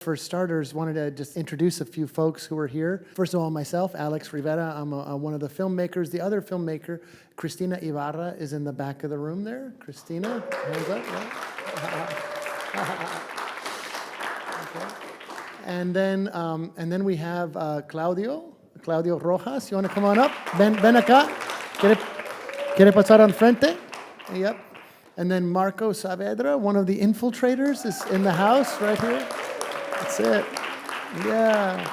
For starters, wanted to just introduce a few folks who are here. First of all, myself, Alex Rivera. I'm one of the filmmakers. The other filmmaker, Cristina Ibarra, is in the back of the room there. Cristina, hands up. Yeah. Okay. And then we have Claudio Rojas. You want to come on up? Ven acá. ¿Quiere pasar al frente? Yep. And then Marco Saavedra, one of the Infiltrators, is in the house right here. That's it. Yeah.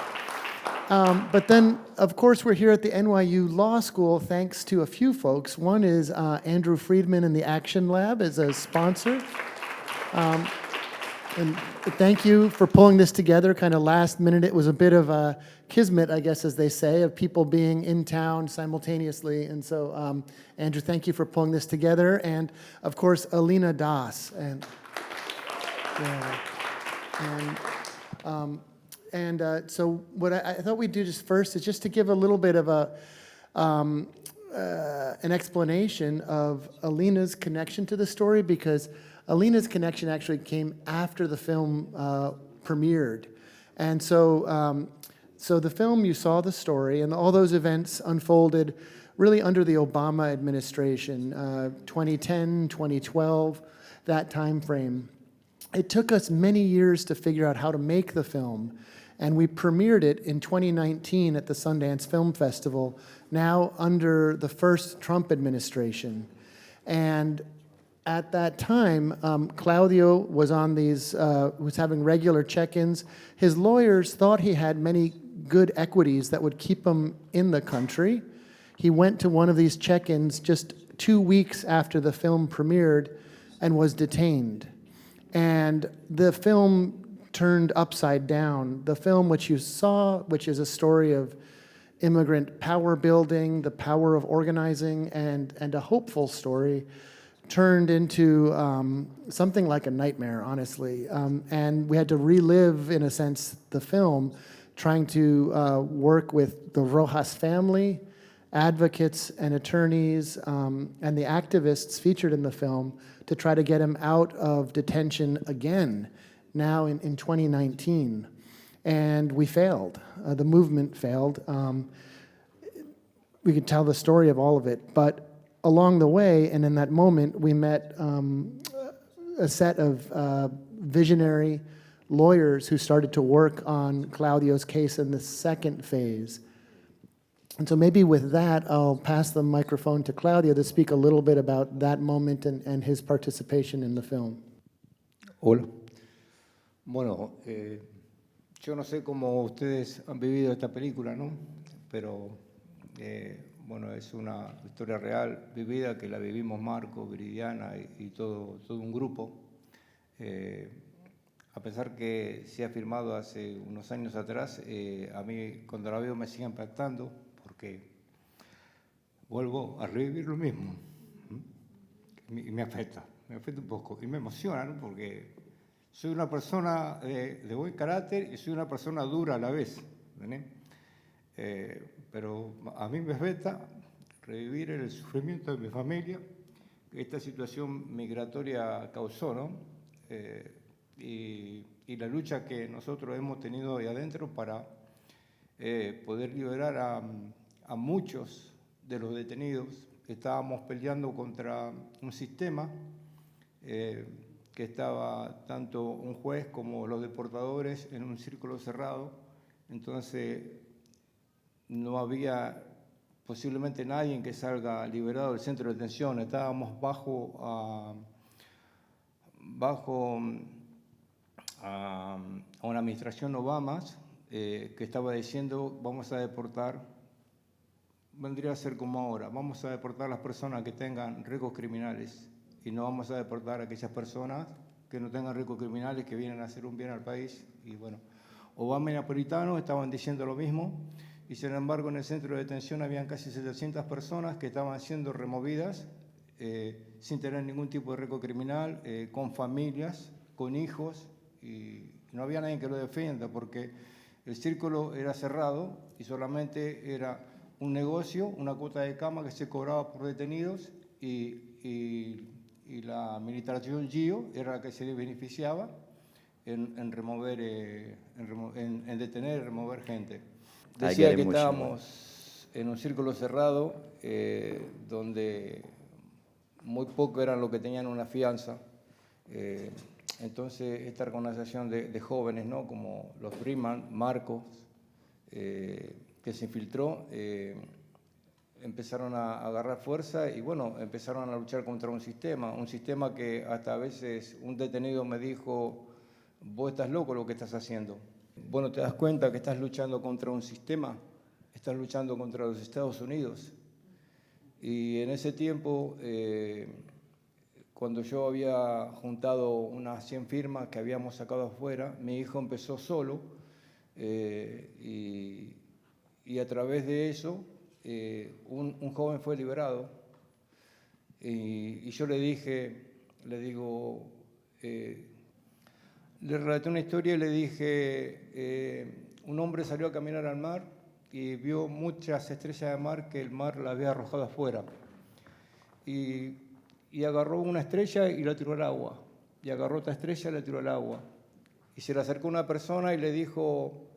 But then, of course, we're here at the NYU Law School thanks to a few folks. One is Andrew Friedman in the Action Lab as a sponsor. And thank you for pulling this together kind of last minute. It was a bit of a kismet, I guess, as they say, of people being in town simultaneously. And so, Andrew, thank you for pulling this together. And, of course, Alina Das. So what I thought we'd do just first is just to give a little bit of an explanation of Alina's connection to the story, because Alina's connection actually came after the film premiered. And so the film, you saw the story, and all those events unfolded really under the Obama administration, 2010, 2012, that time frame. It took us many years to figure out how to make the film, and we premiered it in 2019 at the Sundance Film Festival, now under the first Trump administration. And at that time, Claudio was on was having regular check-ins. His lawyers thought he had many good equities that would keep him in the country. He went to one of these check-ins just 2 weeks after the film premiered and was detained. And the film turned upside down. The film, which you saw, which is a story of immigrant power building, the power of organizing, and a hopeful story, turned into something like a nightmare, honestly. And we had to relive, in a sense, the film, trying to work with the Rojas family, advocates and attorneys, and the activists featured in the film to try to get him out of detention again, now in 2019. And we failed. The movement failed. We could tell the story of all of it, but along the way, and in that moment, we met a set of visionary lawyers who started to work on Claudio's case in the second phase. And so maybe with that, I'll pass the microphone to Claudio to speak a little bit about that moment and his participation in the film. Hola. Bueno, yo no sé cómo ustedes han vivido esta película, ¿no? Pero, bueno, es una historia real, vivida, que la vivimos Marco, Viridiana y todo un grupo. A pesar que se ha filmado hace unos años atrás, a mí cuando la veo me sigue impactando, porque vuelvo a revivir lo mismo. Y me afecta un poco. Y me emociona, ¿no? Porque soy una persona de buen carácter y soy una persona dura a la vez, ¿no? Pero a mí me afecta revivir el sufrimiento de mi familia que esta situación migratoria causó, ¿no? Y la lucha que nosotros hemos tenido ahí adentro para poder liberar a muchos de los detenidos. Estábamos peleando contra un sistema que estaba tanto un juez como los deportadores en un círculo cerrado. Entonces no había posiblemente nadie que salga liberado del centro de detención. Estábamos bajo a una administración Obama que estaba diciendo: vamos a deportar, vendría a ser como ahora, vamos a deportar a las personas que tengan riesgos criminales y no vamos a deportar a aquellas personas que no tengan riesgos criminales, que vienen a hacer un bien al país. Y bueno, Obama y Napolitano estaban diciendo lo mismo, y sin embargo en el centro de detención habían casi 700 personas que estaban siendo removidas sin tener ningún tipo de riesgo criminal, con familias, con hijos, y no había nadie que lo defienda porque el círculo era cerrado y solamente era un negocio, una cuota de cama que se cobraba por detenidos, y la militarización GIO era la que se beneficiaba en detener y remover gente. I Decía get que emotional. estábamos en un círculo cerrado donde muy pocos eran los que tenían una fianza. Entonces, esta organización de jóvenes, ¿no? Como los Freeman, Marcos, que se infiltró, empezaron a agarrar fuerza y bueno, empezaron a luchar contra un sistema que hasta a veces un detenido me dijo, vos estás loco lo que estás haciendo. Bueno, te das cuenta que estás luchando contra un sistema, estás luchando contra los Estados Unidos. Y en ese tiempo, cuando yo había juntado unas 100 firmas que habíamos sacado afuera, mi hijo empezó solo y a través de eso un joven fue liberado. Y yo le relaté una historia y le dije, un hombre salió a caminar al mar y vio muchas estrellas de mar que el mar la había arrojado afuera. Y agarró una estrella y la tiró al agua. Y agarró otra estrella y la tiró al agua. Y se le acercó una persona y le dijo,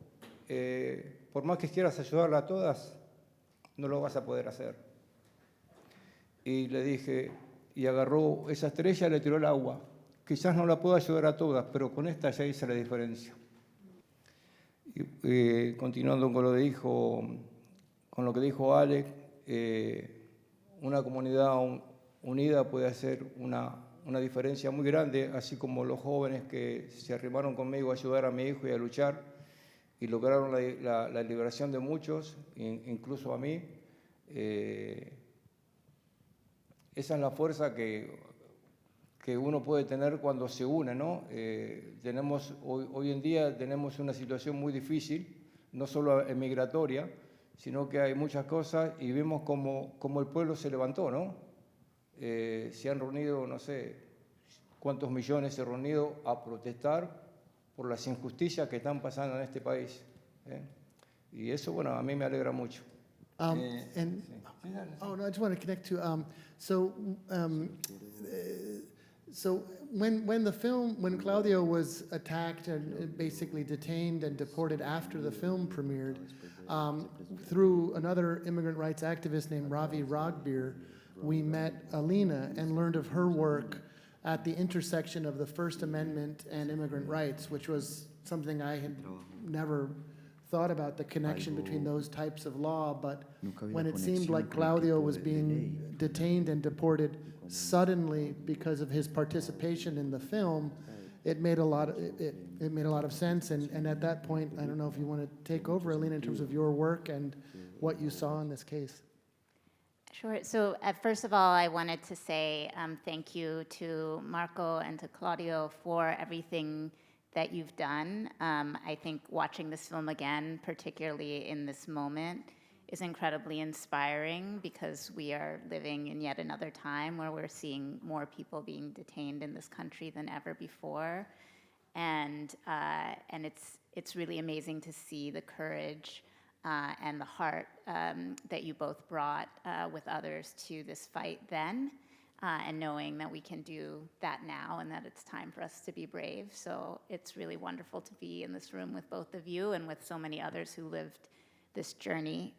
por más que quieras ayudarla a todas, no lo vas a poder hacer. Y le dije, y agarró esa estrella y la tiró al agua. Quizás no la puedo ayudar a todas, pero con esta ya hice la diferencia. Y, continuando con lo que dijo Alex, una comunidad unida puede hacer una diferencia muy grande, así como los jóvenes que se arrimaron conmigo a ayudar a mi hijo y a luchar y lograron la liberación de muchos, incluso a mí. Esa es la fuerza que uno puede tener cuando se une, ¿no? Hoy en día tenemos una situación muy difícil, no solo migratoria, sino que hay muchas cosas y vemos como el pueblo se levantó, ¿no? Se han reunido, no sé cuántos millones se han reunido a protestar por las injusticias que están pasando en este país. Y eso, bueno, a mí me alegra mucho. Oh, no, I just want to connect to, so when Claudio was attacked and basically detained and deported after the film premiered, through another immigrant rights activist named Ravi Ragbir, we met Alina and learned of her work at the intersection of the First Amendment and immigrant rights, which was something I had never thought about, the connection between those types of law, but when it seemed like Claudio was being detained and deported suddenly because of his participation in the film, it made a lot of sense. And at that point, I don't know if you want to take over, Alina, in terms of your work and what you saw in this case. Sure. So first of all, I wanted to say thank you to Marco and to Claudio for everything that you've done. I think watching this film again, particularly in this moment, is incredibly inspiring because we are living in yet another time where we're seeing more people being detained in this country than ever before. And it's really amazing to see the courage and the heart that you both brought with others to this fight then, and knowing that we can do that now and that it's time for us to be brave. So it's really wonderful to be in this room with both of you and with so many others who lived this journey.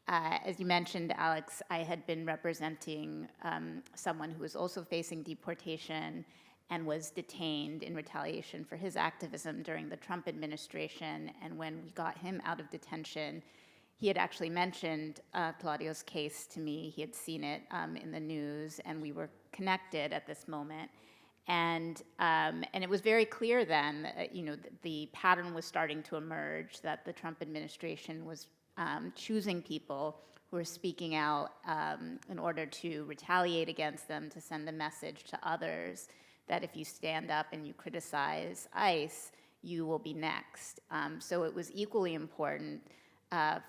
As you mentioned, Alex, I had been representing someone who was also facing deportation and was detained in retaliation for his activism during the Trump administration. And when we got him out of detention, he had actually mentioned Claudio's case to me. He had seen it in the news, and we were connected at this moment. And it was very clear then that, the pattern was starting to emerge, that the Trump administration was choosing people who were speaking out in order to retaliate against them, to send a message to others that if you stand up and you criticize ICE, you will be next. So it was equally important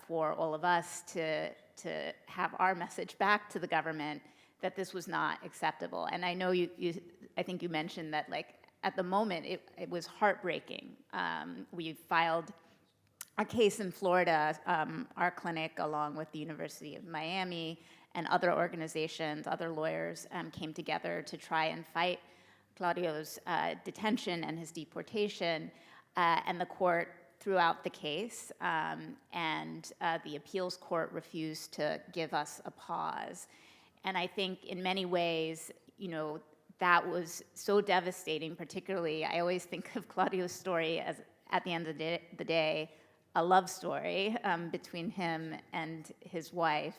for all of us to have our message back to the government that this was not acceptable. And I know I think you mentioned that, at the moment, it was heartbreaking. We filed a case in Florida, our clinic, along with the University of Miami and other organizations, other lawyers, came together to try and fight Claudio's detention and his deportation, and the court threw out the case, and the appeals court refused to give us a pause. And I think in many ways, that was so devastating. Particularly, I always think of Claudio's story as, at the end of the day, a love story between him and his wife.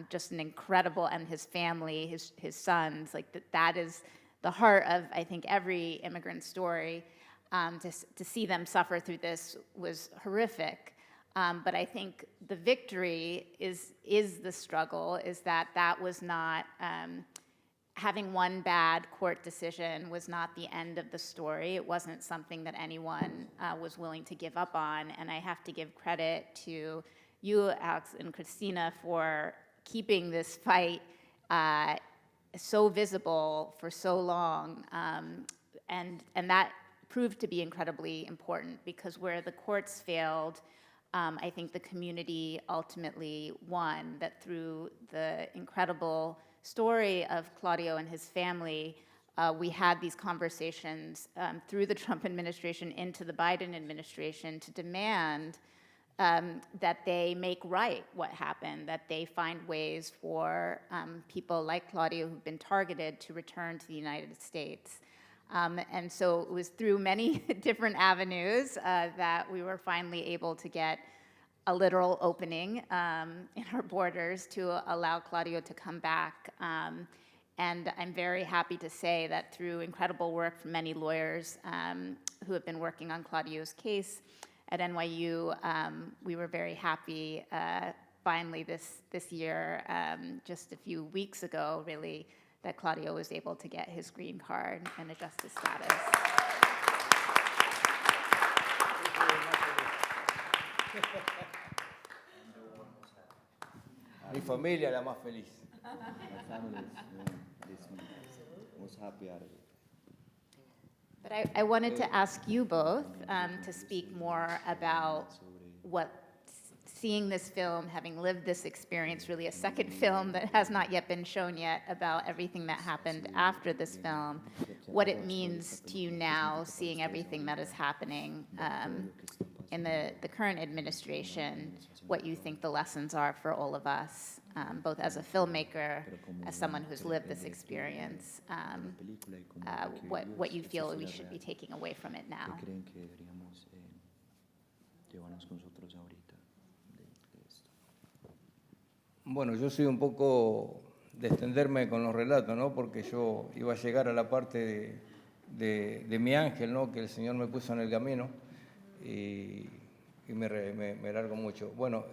Just an incredible, and his family, his sons, like that is the heart of, I think, every immigrant story. To see them suffer through this was horrific. But I think the victory is the struggle, is that was not, having one bad court decision was not the end of the story. It wasn't something that anyone was willing to give up on. And I have to give credit to you, Alex and Christina, for keeping this fight so visible for so long. And that proved to be incredibly important, because where the courts failed, I think the community ultimately won, that through the incredible story of Claudio and his family, we had these conversations through the Trump administration into the Biden administration to demand that they make right what happened, that they find ways for people like Claudio who've been targeted to return to the United States. And so it was through many different avenues that we were finally able to get a literal opening in our borders to allow Claudio to come back. And I'm very happy to say that through incredible work from many lawyers who have been working on Claudio's case at NYU, we were very happy finally this year, just a few weeks ago, really, that Claudio was able to get his green card and adjust his status. Mi familia la más feliz. My family was happy out of it. But I wanted to ask you both to speak more about what seeing this film, having lived this experience, really a second film that has not yet been shown yet, about everything that happened after this film, what it means to you now, seeing everything that is happening in the current administration, what you think the lessons are for all of us, both as a filmmaker, as someone who's lived this experience, what you feel we should be taking away from it now. Bueno, yo soy un poco de extenderme con los relatos, ¿no? Porque yo iba a llegar a la parte de mi ángel, ¿no? Que el Señor me puso en el camino, y me largo mucho. Bueno,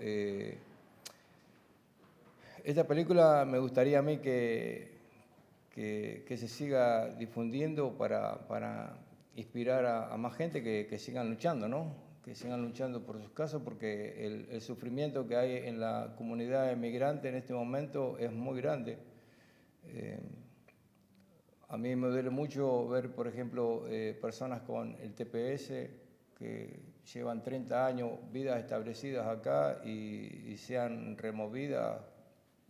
esta película me gustaría a mí que se siga difundiendo para inspirar a más gente que sigan luchando, ¿no? Que sigan luchando por sus casos, porque el sufrimiento que hay en la comunidad emigrante en este momento es muy grande. A mí me duele mucho ver, por ejemplo, personas con el TPS que llevan 30 años, vidas establecidas acá, y sean removidas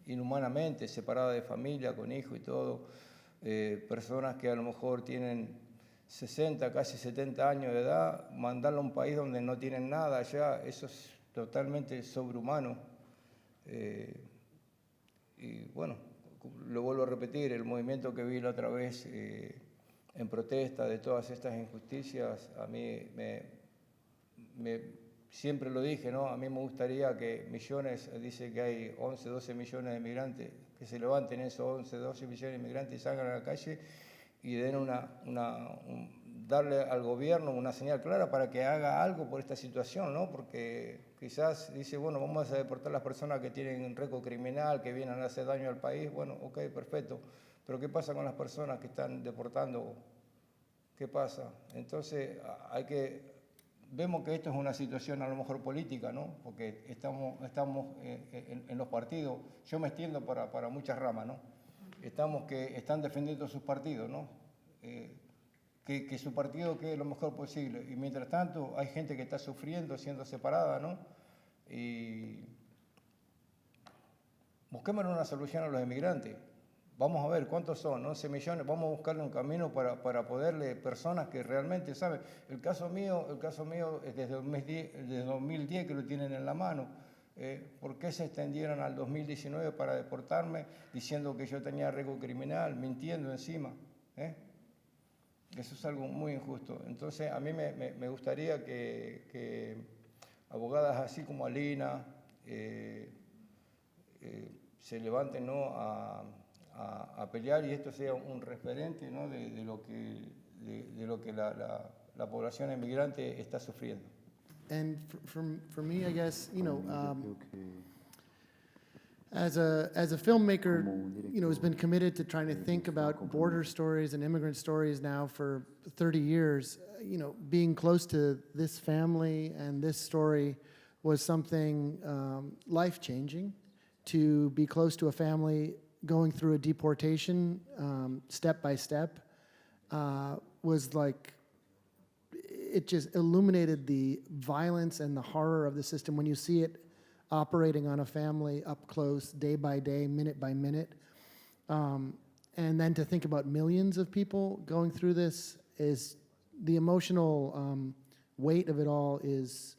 inhumanamente, separadas de familia, con hijos y todo. Personas que a lo mejor tienen 60, casi 70 años de edad, mandarlo a un país donde no tienen nada allá, eso es totalmente sobrehumano. Y bueno, lo vuelvo a repetir, el movimiento que vi la otra vez en protesta de todas estas injusticias, a mí siempre lo dije, ¿no? A mí me gustaría que millones, dice que hay 11, 12 millones de inmigrantes, que se levanten esos 11, 12 millones de inmigrantes y salgan a la calle y den darle al gobierno una señal clara para que haga algo por esta situación, ¿no? Porque quizás dice, bueno, vamos a deportar a las personas que tienen un récord criminal, que vienen a hacer daño al país. Bueno, ok, perfecto. Pero ¿qué pasa con las personas que están deportando? ¿Qué pasa? Entonces vemos que esto es una situación a lo mejor política, ¿no? Porque estamos en los partidos. Yo me extiendo para muchas ramas, ¿no? Que están defendiendo sus partidos, ¿no? Que su partido quede lo mejor posible. Y mientras tanto hay gente que está sufriendo, siendo separada, ¿no? Y busquemos una solución a los inmigrantes. Vamos a ver cuántos son, 11 millones, vamos a buscarle un camino para poderle, personas que realmente saben. El caso mío es desde 2010 que lo tienen en la mano. ¿Por qué se extendieron al 2019 para deportarme diciendo que yo tenía riesgo criminal, mintiendo encima? Eso es algo muy injusto. Entonces, a mí me gustaría que abogadas así como Alina se levanten, ¿no?, a pelear y esto sea un referente, ¿no?, de lo que la población emigrante está sufriendo. And for me, I guess, you know, Yo creo que as a filmmaker, you know, who's been committed to trying to think about border stories and immigrant stories now for 30 years, you know, being close to this family and this story was something life-changing. To be close to a family going through a deportation step by step was like, it just illuminated the violence and the horror of the system when you see it operating on a family up close, day by day, minute by minute. And then to think about millions of people going through this is, the emotional weight of it all is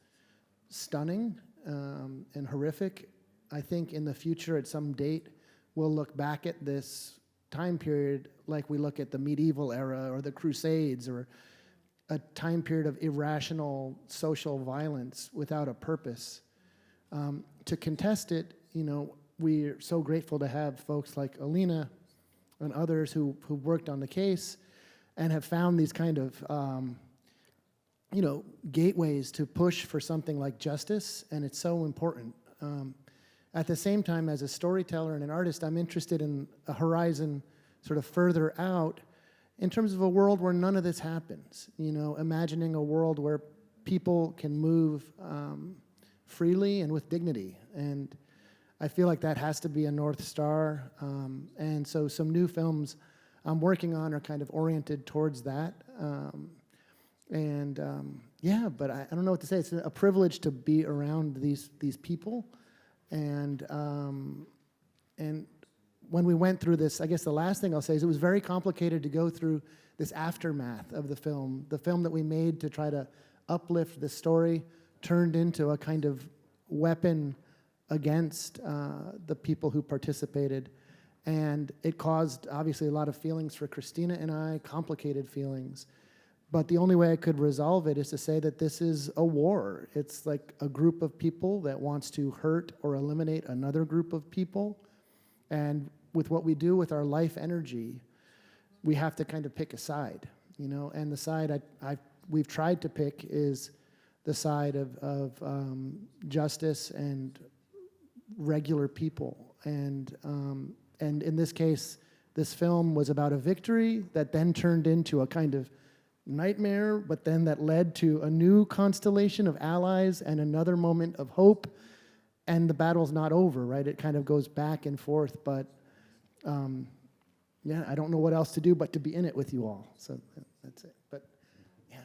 stunning and horrific. I think in the future, at some date, we'll look back at this time period like we look at the medieval era or the Crusades, or a time period of irrational social violence without a purpose. To contest it, you know, we're so grateful to have folks like Alina and others who worked on the case and have found these kind of, you know, gateways to push for something like justice, and it's so important. At the same time, as a storyteller and an artist, I'm interested in a horizon sort of further out in terms of a world where none of this happens. You know, imagining a world where people can move freely and with dignity. And I feel like that has to be a North Star. And so some new films I'm working on are kind of oriented towards that. Yeah, but I don't know what to say. It's a privilege to be around these people. And when we went through this, I guess the last thing I'll say is it was very complicated to go through this aftermath of the film that we made to try to uplift the story turned into a kind of weapon against the people who participated. And it caused, obviously, a lot of feelings for Christina and I, complicated feelings. But the only way I could resolve it is to say that this is a war. It's like a group of people that wants to hurt or eliminate another group of people. And with what we do with our life energy, we have to kind of pick a side, you know. And the side we've tried to pick is the side of justice and regular people. And in this case, this film was about a victory that then turned into a kind of nightmare, but then that led to a new constellation of allies and another moment of hope. And the battle's not over, right? It kind of goes back and forth, but yeah, I don't know what else to do but to be in it with you all. So that's it. But yeah.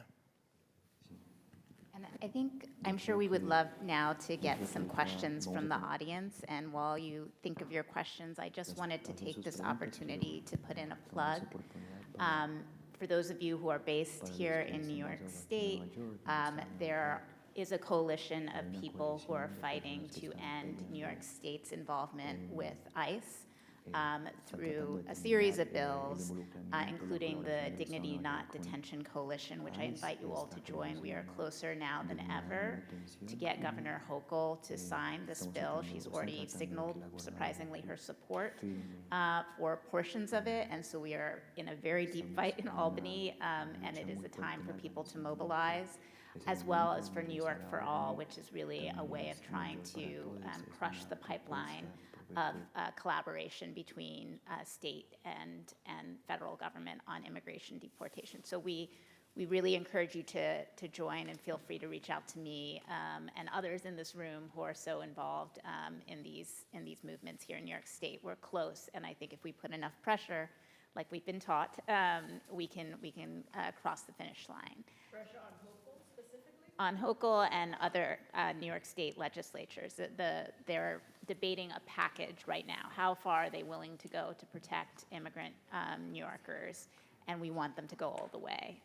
And I think, I'm sure we would love now to get some questions from the audience. And while you think of your questions, I just wanted to take this opportunity to put in a plug. For those of you who are based here in New York State, there is a coalition of people who are fighting to end New York State's involvement with ICE through a series of bills, including the Dignity Not Detention Coalition, which I invite you all to join. We are closer now than ever to get Governor Hochul to sign this bill. She's already signaled, surprisingly, her support for portions of it, and so we are in a very deep fight in Albany, and it is a time for people to mobilize, as well as for New York for All, which is really a way of trying to crush the pipeline of collaboration between state and federal government on immigration deportation. So we really encourage you to join, and feel free to reach out to me and others in this room who are so involved in these movements here in New York State. We're close, and I think if we put enough pressure, like we've been taught, we can cross the finish line. Pressure on Hochul specifically? On Hochul and other New York State legislatures. There debating a package right now. How far are they willing to go to protect immigrant New Yorkers? And we want them to go all the way.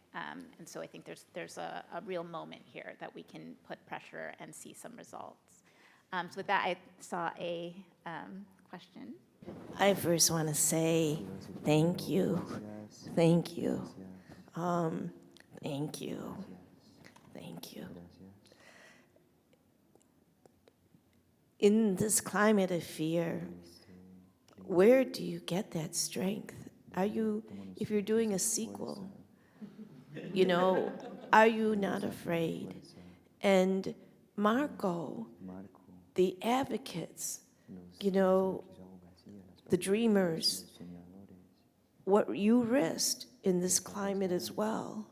And so I think there's a real moment here that we can put pressure and see some results. So with that, I saw a question. I first want to say thank you. Thank you. Thank you. Thank you. In this climate of fear, where do you get that strength? If you're doing a sequel, are you not afraid? And Marco, the advocates, the dreamers, what you risked in this climate as well.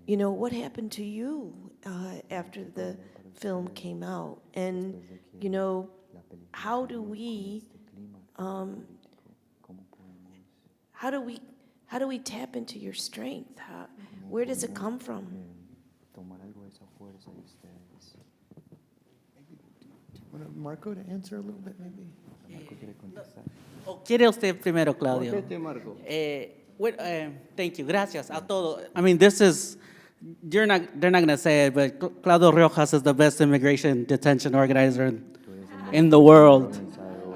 What happened to you after the film came out? And, how do we tap into your strength? Where does it come from? Want Marco to answer a little bit, maybe? ¿O quiere usted primero, Claudio? Conteste, Marco. Thank you. Gracias a todo. I mean, they're not going to say it, but Claudio Rojas is the best immigration detention organizer in the world.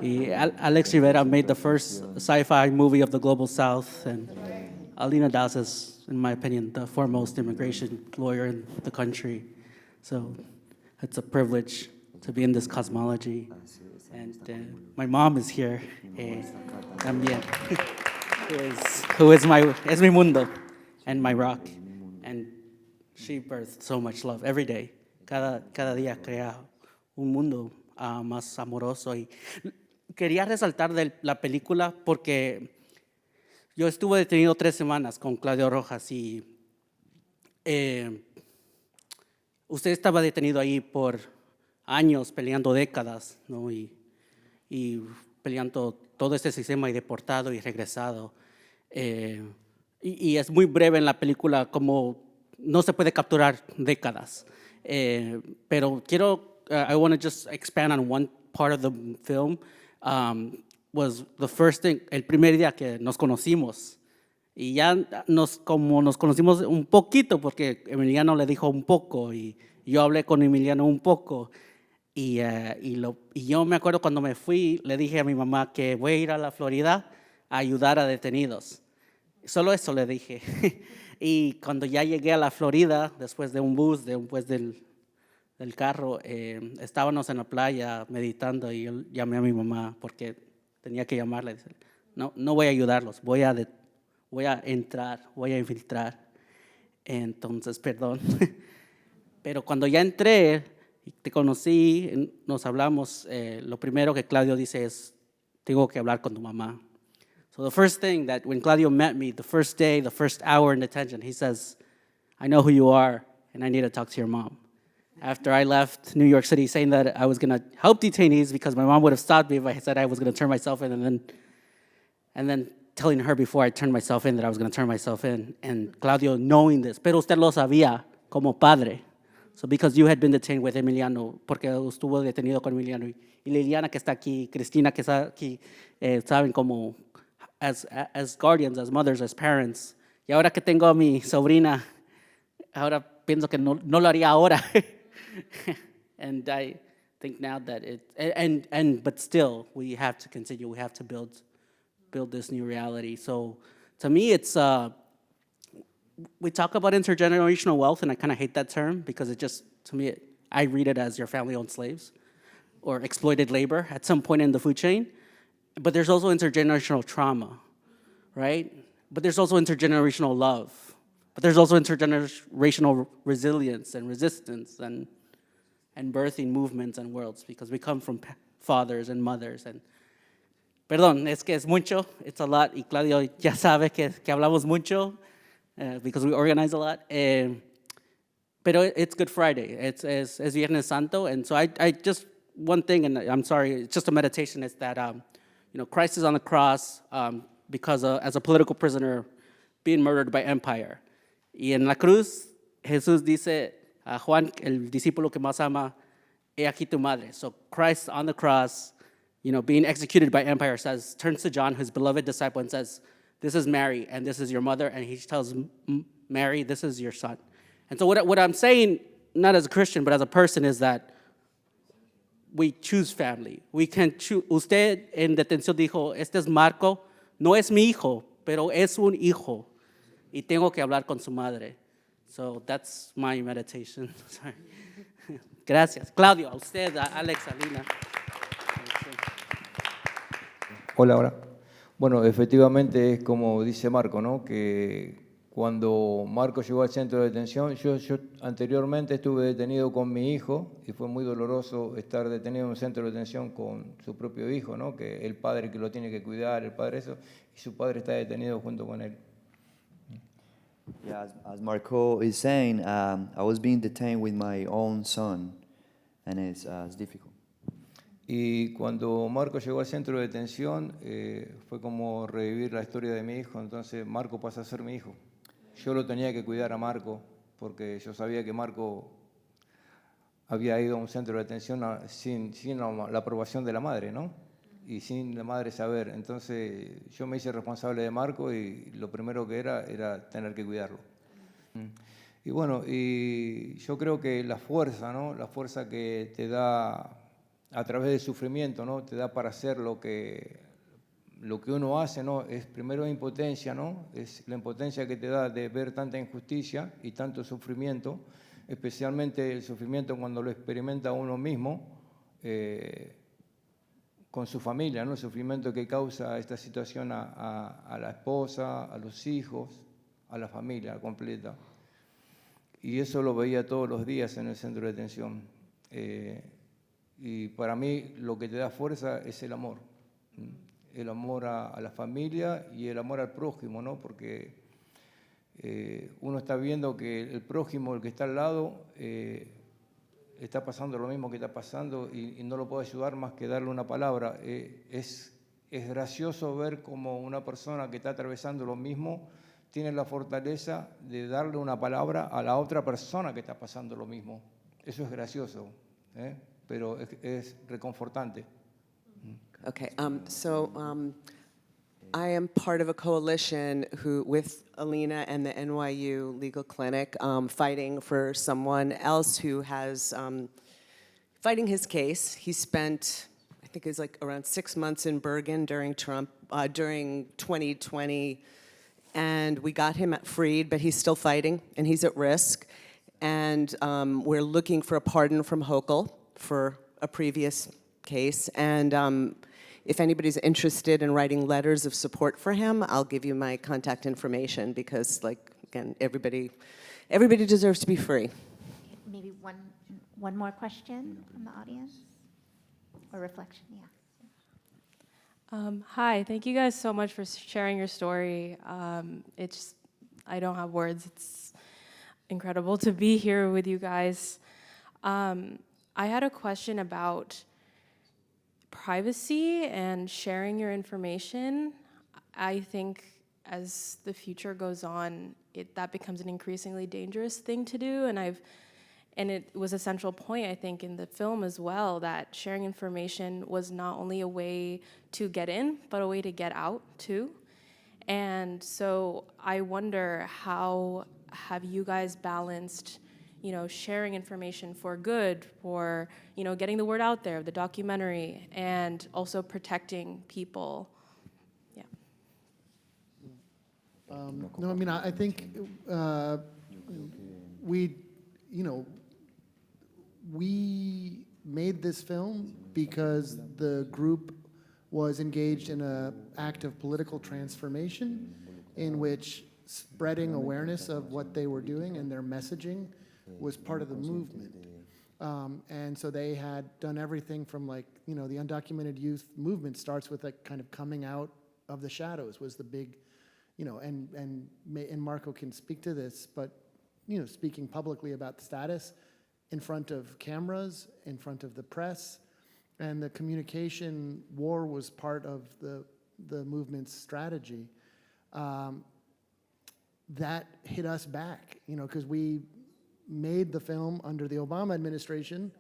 Alex Rivera made the first sci-fi movie of the Global South, and Alina is, in my opinion, the foremost immigration lawyer in the country. So it's a privilege to be in this cosmology. And my mom is here, también, who is mi mundo and my rock. And she birthed so much love every day. Cada día crea un mundo más amoroso. Y quería resaltar de la película porque yo estuve detenido 3 semanas con Claudio Rojas y usted estaba detenido ahí por años, peleando décadas, ¿no? Y peleando todo este sistema y deportado y regresado. Y es muy breve en la película, como no se puede capturar décadas. Pero I want to just expand on one part of the film. Was the first thing, el primer día que nos conocimos. Y ya como nos conocimos un poquito, porque Emiliano le dijo un poco, y yo hablé con Emiliano un poco. Y yo me acuerdo cuando me fui, le dije a mi mamá que voy a ir a la Florida a ayudar a detenidos. Solo eso le dije. Y cuando ya llegué a la Florida, después de un bus, después del carro, estábamos en la playa meditando y yo llamé a mi mamá porque tenía que llamarle. No voy a ayudarlos, voy a entrar, voy a infiltrar. Entonces, perdón. Pero cuando ya entré, te conocí, nos hablamos, lo primero que Claudio dice es, tengo que hablar con tu mamá. So the first thing that when Claudio met me, the first day, the first hour in detention, he says, I know who you are and I need to talk to your mom. After I left New York City saying that I was going to help detainees because my mom would have stopped me if I said I was going to turn myself in, and then telling her before I turned myself in that I was going to turn myself in, and Claudio knowing this, pero usted lo sabía como padre. So because you had been detained with Emiliano, porque estuvo detenido con Emiliano, y Liliana que está aquí, Cristina que está aquí, saben como as guardians, as mothers, as parents. Y ahora que tengo a mi sobrina, ahora pienso que no lo haría ahora. And I think now that but still we have to continue. We have to build this new reality. So to me, it's we talk about intergenerational wealth, and I kind of hate that term because it just, to me, I read it as your family-owned slaves or exploited labor at some point in the food chain. But there's also intergenerational trauma, right? But there's also intergenerational love. But there's also intergenerational resilience and resistance and birthing movements and worlds because we come from fathers and mothers. And perdón, es que es mucho, it's a lot, y Claudio ya sabe que hablamos mucho because we organize a lot. Pero it's Good Friday, it's Viernes Santo, and so I just, one thing, and I'm sorry, it's just a meditation, is that Christ is on the cross because as a political prisoner being murdered by empire. Y en la cruz, Jesús dice a Juan, el discípulo que más ama, he aquí tu madre. So Christ on the cross being executed by empire, turns to John, his beloved disciple, and says, "This is Mary, and this is your mother." And he tells Mary, "This is your son." And so what I'm saying, not as a Christian, but as a person, is that we choose family. We can choose. Usted en detención dijo, "Este es Marco, no es mi hijo, pero es un hijo, y tengo que hablar con su madre." So that's my meditation. Sorry. Gracias. Claudio, a usted, a Alex, a Alina. Hola, hola. Bueno, efectivamente es como dice Marco, ¿no? Que cuando Marco llegó al centro de detención, yo anteriormente estuve detenido con mi hijo y fue muy doloroso estar detenido en un centro de detención con su propio hijo, ¿no? Que el padre que lo tiene que cuidar, el padre eso, y su padre está detenido junto con él. Yeah, as Marco is saying, I was being detained with my own son, and it's difficult. Y cuando Marco llegó al centro de detención, fue como revivir la historia de mi hijo. Entonces Marco pasa a ser mi hijo. Yo lo tenía que cuidar a Marco porque yo sabía que Marco había ido a un centro de detención sin la aprobación de la madre, ¿no? Y sin la madre saber. Entonces yo me hice responsable de Marco y lo primero que era tener que cuidarlo. Y bueno, y yo creo que la fuerza, ¿no? La fuerza que te da a través del sufrimiento, ¿no? Te da para hacer lo que uno hace, ¿no? Es primero impotencia, ¿no? Es la impotencia que te da de ver tanta injusticia y tanto sufrimiento, especialmente el sufrimiento cuando lo experimenta uno mismo con su familia, ¿no? El sufrimiento que causa esta situación a la esposa, a los hijos, a la familia completa. Y eso lo veía todos los días en el centro de detención. Y para mí lo que te da fuerza es el amor a la familia y el amor al prójimo, ¿no? Porque uno está viendo que el prójimo, el que está al lado, está pasando lo mismo que está pasando y no lo puede ayudar más que darle una palabra. Es gracioso ver cómo una persona que está atravesando lo mismo tiene la fortaleza de darle una palabra a la otra persona que está pasando lo mismo. Eso es gracioso, pero es reconfortante. Okay, I am part of a coalition with Alina and the NYU Legal Clinic, fighting for someone else who has, fighting his case. He spent, I think it was like around 6 months in Bergen during 2020, and we got him freed, but he's still fighting, and he's at risk. And we're looking for a pardon from Hochul for a previous case, and if anybody's interested in writing letters of support for him, I'll give you my contact information because, like, again, everybody deserves to be free. Maybe one more question from the audience or reflection, yeah. Hi, thank you guys so much for sharing your story. I don't have words. It's incredible to be here with you guys. I had a question about privacy and sharing your information. I think as the future goes on, that becomes an increasingly dangerous thing to do, and it was a central point, I think, in the film as well, that sharing information was not only a way to get in, but a way to get out too. And so I wonder, how have you guys balanced, sharing information for good, for, getting the word out there, the documentary, and also protecting people? Yeah. No, I mean, I think we made this film because the group was engaged in an act of political transformation in which spreading awareness of what they were doing and their messaging was part of the movement. And so they had done everything from, like, the undocumented youth movement starts with a kind of coming out of the shadows was the big, and Marco can speak to this, but, speaking publicly about the status in front of cameras, in front of the press, and the communication war was part of the movement's strategy. That hit us back, because we made the film under the Obama administration,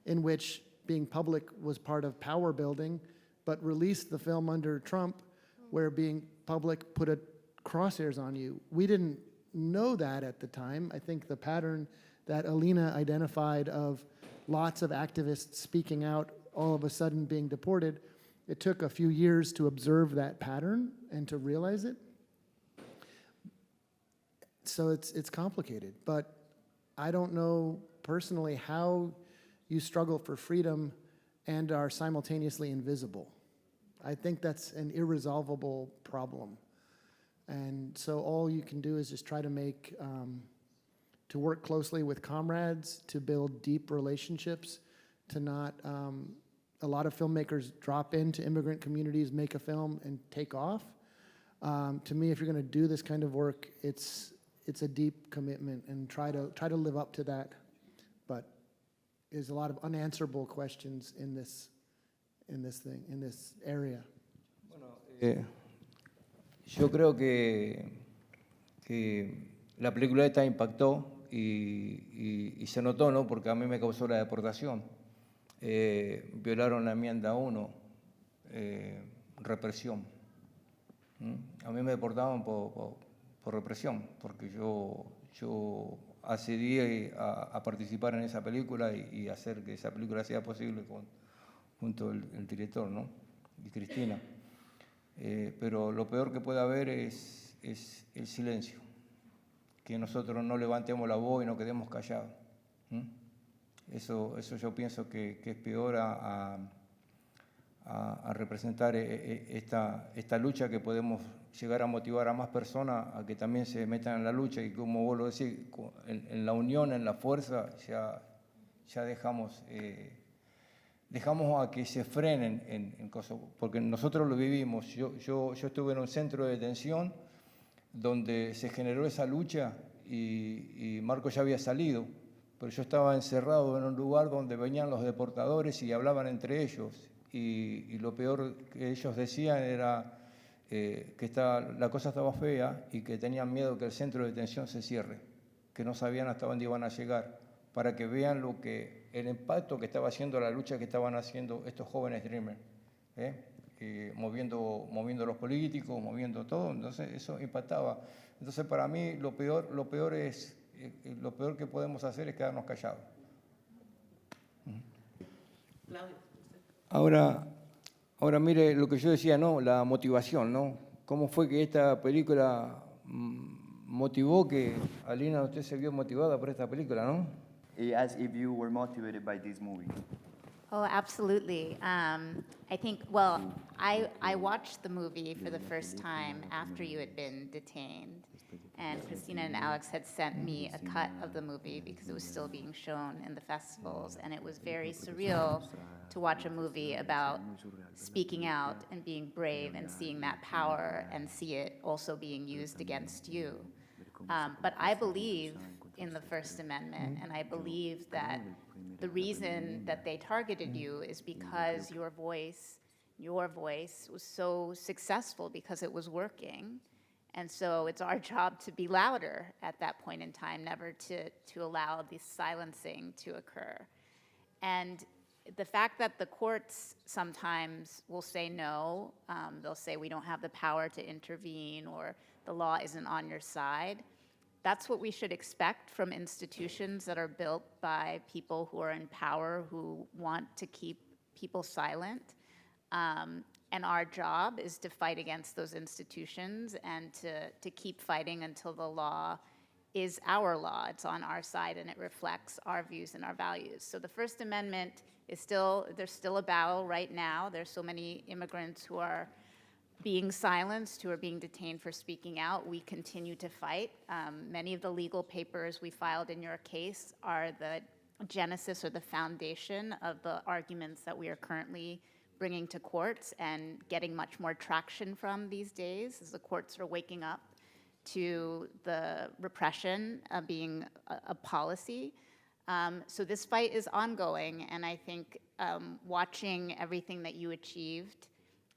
in which being public was part of power building, but released the film under Trump, where being public put a crosshairs on you. We didn't know that at the time. I think the pattern that Alina identified of lots of activists speaking out, all of a sudden being deported, it took a few years to observe that pattern and to realize it. So it's complicated, but I don't know personally how you struggle for freedom and are simultaneously invisible. I think that's an irresolvable problem. And so all you can do is just try to make, to work closely with comrades, to build deep relationships, to not, a lot of filmmakers drop into immigrant communities, make a film, and take off. To me, if you're going to do this kind of work, it's a deep commitment, and try to live up to that. But there's a lot of unanswerable questions in this area. Bueno, yo creo que la película esta impactó y se notó, ¿no? Porque a mí me causó la deportación. Violaron la enmienda 1, represión. A mí me deportaban por represión, porque yo accedí a participar en esa película y hacer que esa película sea posible junto al director, ¿no? Y Cristina. Pero lo peor que puede haber es el silencio, que nosotros no levantemos la voz y no quedemos callados. Eso yo pienso que es peor a representar esta lucha, que podemos llegar a motivar a más personas a que también se metan en la lucha, y como vos lo decís, en la unión, en la fuerza, ya dejamos a que se frenen en cosas, porque nosotros lo vivimos. Yo estuve en un centro de detención donde se generó esa lucha y Marco ya había salido, pero yo estaba encerrado en un lugar donde venían los deportadores y hablaban entre ellos, y lo peor que ellos decían era que la cosa estaba fea y que tenían miedo que el centro de detención se cierre, que no sabían hasta dónde iban a llegar, para que vean el impacto que estaba haciendo la lucha que estaban haciendo estos jóvenes Dreamers, moviendo los políticos, moviendo todo. Entonces eso impactaba. Entonces para mí lo peor que podemos hacer es quedarnos callados. Ahora mire lo que yo decía, ¿no? La motivación, ¿no? ¿Cómo fue que esta película motivó que Alina, usted se vio motivada por esta película, ¿no? As if you were motivated by this movie. Oh, absolutely. I think, well, I watched the movie for the first time after you had been detained. And Christina and Alex had sent me a cut of the movie because it was still being shown in the festivals. And it was very surreal to watch a movie about speaking out and being brave and seeing that power and see it also being used against you. But I believe in the First Amendment, and I believe that the reason that they targeted you is because your voice was so successful, because it was working. And so it's our job to be louder at that point in time, never to allow this silencing to occur. And the fact that the courts sometimes will say no, they'll say we don't have the power to intervene, or the law isn't on your side. That's what we should expect from institutions that are built by people who are in power, who want to keep people silent. And our job is to fight against those institutions and to keep fighting until the law is our law. It's on our side and it reflects our views and our values. So the First Amendment there's still a battle right now. There's so many immigrants who are being silenced, who are being detained for speaking out. We continue to fight. Many of the legal papers we filed in your case are the genesis or the foundation of the arguments that we are currently bringing to courts and getting much more traction from these days, as the courts are waking up to the repression being a policy. So this fight is ongoing, and I think watching everything that you achieved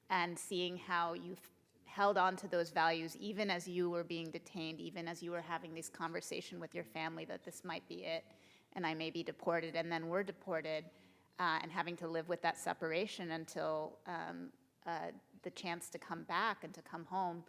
and seeing how you've held on to those values, even as you were being detained, even as you were having this conversation with your family that this might be it, and I may be deported, and then we're deported. and having to live with that separation until the chance to come back and to come home,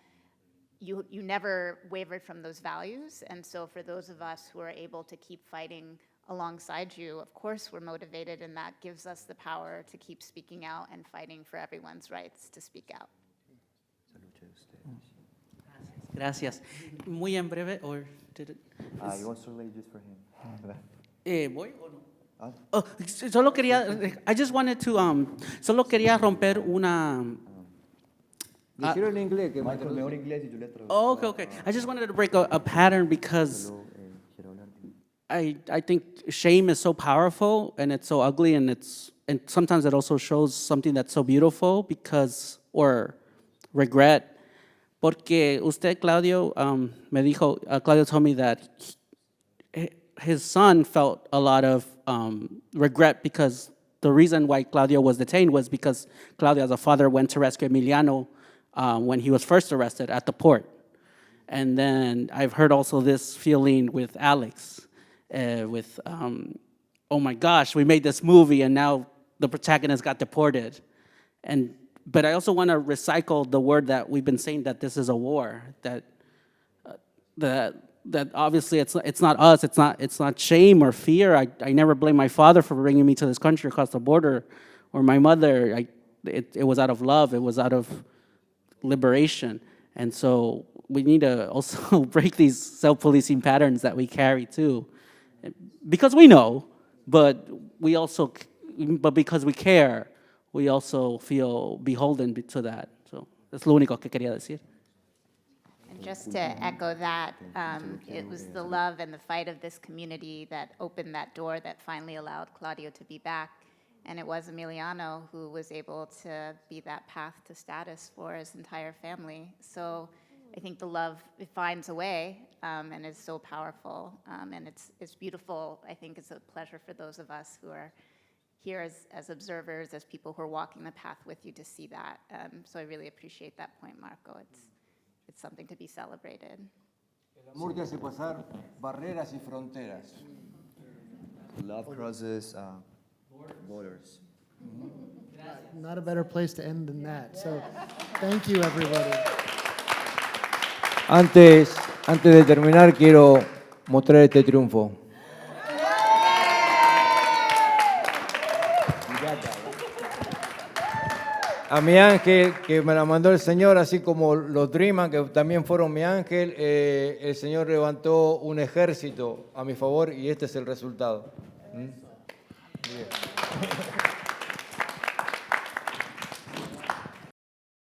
you never wavered from those values. And so for those of us who are able to keep fighting alongside you, of course we're motivated, and that gives us the power to keep speaking out and fighting for everyone's rights to speak out. Gracias. Muy en breve, or did it? You want to relate just for him? ¿Voy o no? Oh, solo quería, I just wanted to, solo quería romper una. Dijeron en inglés que Michael, mejor inglés y yo le traduzco. Oh, okay. I just wanted to break a pattern because I think shame is so powerful and it's so ugly, and sometimes it also shows something that's so beautiful because, or regret. Porque usted, Claudio, me dijo, Claudio told me that his son felt a lot of regret because the reason why Claudio was detained was because Claudio, as a father, went to rescue Emiliano when he was first arrested at the port. And then I've heard also this feeling with Alex, with, oh my gosh, we made this movie and now the protagonist got deported. But I also want to recycle the word that we've been saying, that this is a war, that obviously it's not us, it's not shame or fear. I never blame my father for bringing me to this country across the border, or my mother. It was out of love, it was out of liberation. And so we need to also break these self-policing patterns that we carry too. Because we know, but because we care, we also feel beholden to that. So es lo único que quería decir. And just to echo that, it was the love and the fight of this community that opened that door that finally allowed Claudio to be back. And it was Emiliano who was able to be that path to status for his entire family. So I think the love, it finds a way, and is so powerful. And it's beautiful. I think it's a pleasure for those of us who are here as observers, as people who are walking the path with you, to see that. So I really appreciate that point, Marco. It's something to be celebrated. El amor te hace pasar barreras y fronteras. Love crosses borders. Not a better place to end than that. So thank you, everybody. Antes de terminar, quiero mostrar este triunfo. A mi ángel, que me la mandó el Señor, así como los Dreamers, que también fueron mi ángel, el Señor levantó un ejército a mi favor y este es el resultado. Bien.